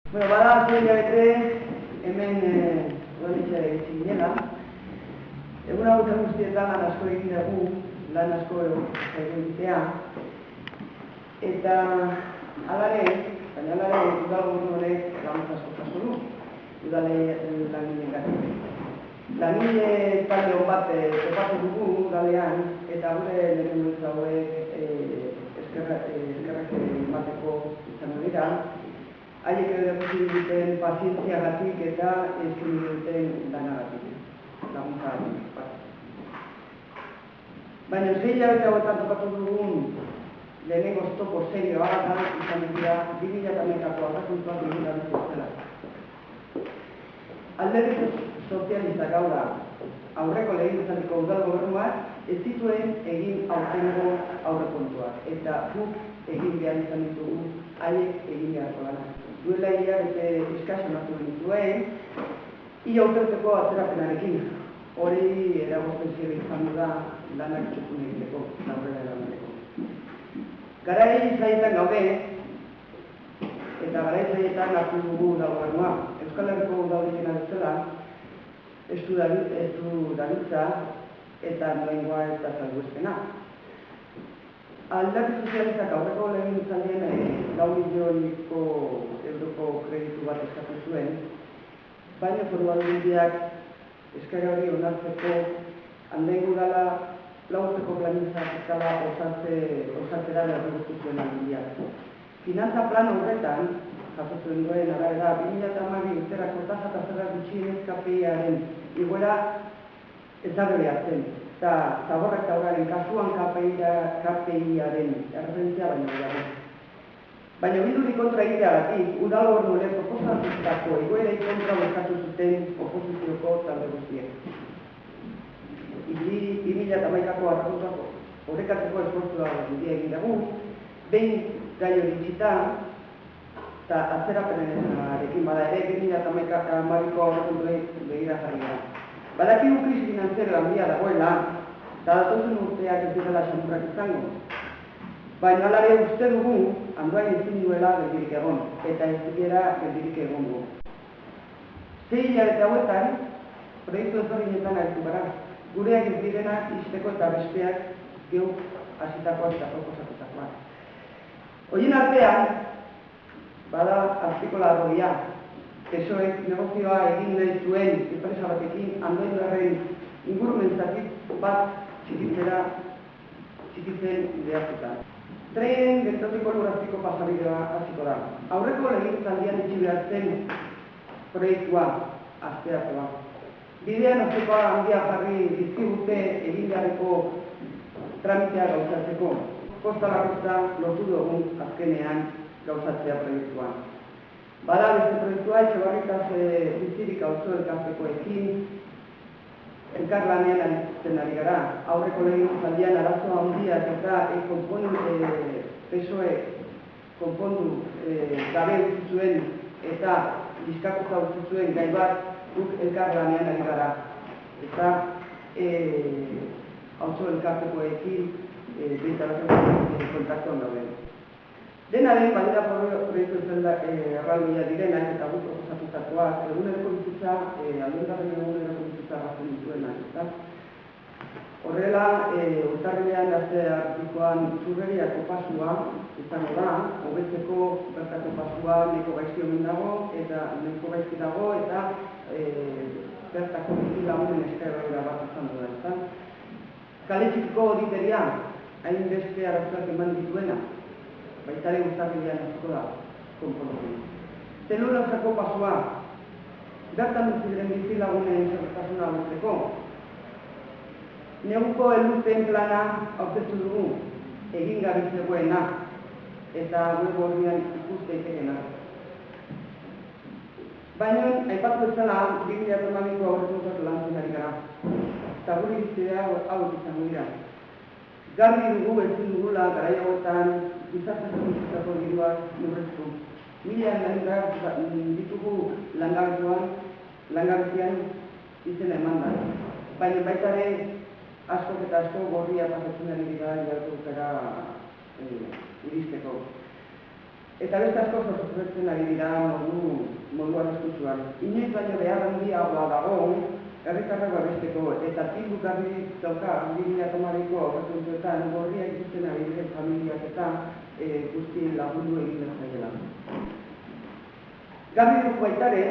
Bueno, bada hilabete hemen udaletxea egin ginela. Egun hauetan guztietan lan asko egin dugu, lan asko egitea. Eta alare, baina alare udalgune horrek laguntza asko jaso du, langileen gatik. Langile talde hon bat topatu dugu udalean, eta gure lehenengo hauek eskerrak emateko izango dira. Haiek erakutsi duten pazientziagatik eta eskaini duten lanagatik, laguntzagatik. Baina 6 hilabete hauetan topatu dugun lehenengo oztopo serioa izan dira 2011ko aurrekontuak egin gabe zutela. Alderdi sozialistak hau da, aurreko legegintzaldiko udal gobernuak ez zituen egin aurtengo aurrekontuak, eta guk egin behar izan ditugu haiek egin beharko lanak. Duela hilabete eskaz onartu genituen, ia urterteko atzerapenarekin. Hori eragozten zire izan da lanak txukun egiteko, aurrera eramateko. Garai zaietan gaude, eta garai zaietan hartu dugu udal gobernua. Euskal Herriko udalekena bezala, ez du dabiltza eta norengoa ez da salbuespena. Alderdi sozialistak aurreko legegintzaldian 4 milioiko euroko kreditu bat eskatu zuen, baina Foru Aldundiak eskaera hori onartzeko handengo udala 4 urteko plangintza fiskala osatzera erregutu zuen Aldundiak. Finantza plan horretan, jasotzen duen arabera, 2012 urterako tasa eta zerga gutxienez KPI-aren igoera ezarri behar zen. Eta Zaborrak eta Uraren kasuan KPI-aren erreferentzia baino gehiago. Baina bilduri kontra egiteagatik, udal gobernuaren proposatutako igoerei kontra bozkatu zuten oposizioko talde guztiek. 2011ko aurrekontuak orekatzeko esfortzua egin dugu, behin gai hori itxita, eta atzerapenarekin bada ere 2012ko aurrekontuei begira jarri gara. Badakigu krisi finanziario handia dagoela, eta datozen urteak ez direla xamurrak izango. Baina alare uste dugu, handoain ezin duela geldirik egon, eta ez dira geldirik egongo. 6 hilabete hauetan, proiektu ezberdinetan aritu gara. Gureak ez direnak izteko eta besteak geuk hasitakoak eta proposatutakoak. Horien artean, bada artikola arroia. PSOEk negozioa egin nahi zuen enpresa batekin Andoaindarren ingurumen zati bat txikitzen behartuta. Tren geltokiko lurrazpiko pasabidea hasiko da. Aurreko legegintzaldian itxi behar zen proiektua asteartekoa. Bidean hasteko handia jarri dizkigute egin beharreko tramitea gauzatzeko. Kosta la kosta lortu dugu azkenean gauzatzea proiektua. Bada beste proiektua Etxebarritaz bizirik auzo elkartekoekin elkarlanean aritzen ari gara. Aurreko legegintzaldian arazoa handiak eta PSOE konpondu gabe utzi zuen eta liskatuta utzi zuen gai bat guk elkarlanean ari gara. Eta auzo elkartekoekin kontaktuan gauden. Dena den, badira proiektu erraldoia direnak eta guk proposatutakoak, eguneroko bizitza, Andoaindarren eguneroko bizitza gazen dituenak. Horrela, urtarrilean gazte artikoan Zurreriako pasua izango da, hobetzeko bertako pasua nahiko gaizki omen dago, eta nahiko gaizki dago, eta bertako bizilagunen eskaera bat izango da. Kale txikiko auditeria, hain beste arazoak eman dituena, baitare urtarrilean hasiko da konpontzen. Zelulosako pasua, bertan utzi diren bizilagunen segurtasuna hobetzeko. Neguko elurteen plana aurkeztu dugu, egin gabe zegoena, eta web orrian ikus daitekeena. Baina, aipatu bezala, 2012ko aurrekontuak lantzen ari gara. Eta gure irizpidea hauek izango dira. Garbi dugu ezin dugula garai hauetan gizarte zerbitzutako diruak murriztu. 1000 lan ditugu langabezian izena eman da. Baina baita ere askok eta asko gorria pasatzen ari dira jarduera iristeko. Eta beste asko sortzen ari dira modu bai. Inoiz baino behar handiagoa dago, herritarrak babesteko, eta Bilduk garbi dauka 2010ko aurrekontuetan gorria ikusten ari diren familiak eta guztien lagundu egin zaiela. Garbi dugu baitare,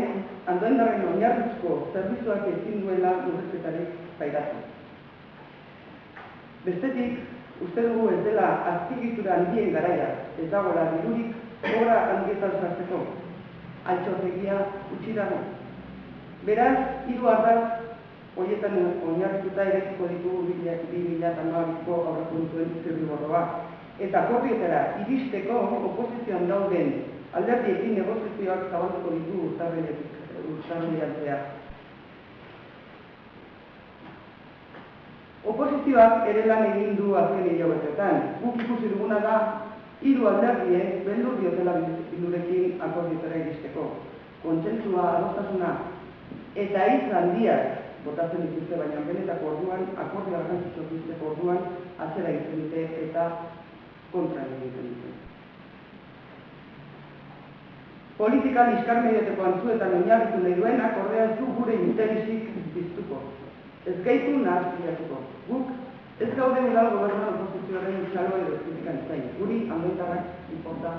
Andoaindarren oinarrizko zerbitzuak ezin duela murrizketarik pairatu. Bestetik, uste dugu ez dela azpiegitura handien garaia, ez dagoela dirurik obra handietan sartzeko. Altxortegia utzi dago. Beraz, 3 ardatz horietan oinarrituta eraikiko ditugu 2012ko aurrekontuen zirriborroa. Eta akordioetara iristeko oposizioan dauden alderdiekin negoziazioak zabalduko ditu urtarrilean zehar. Oposizioak ere lan egin du azken hilabeteetan. Guk ikusi duguna da 3 alderdiek beldur diotela Bildurekin akordioetara iristeko. Kontsentsua, adostasuna eta hitz handiak botatzen dituzte, baina benetako orduan, akordioa garrantzitsuak izateko orduan, atzera egiten dute eta kontra egiten dute. Politika liskar mediateko antzuetan oinarritu nahi duenak ordea ez du gure interesik piztuko. Ez gaitu nahazpiatuko. Guk ez gaude udal gobernuan oposizioaren txaloa edo kritika zain. Guri Andoaindarrak inporta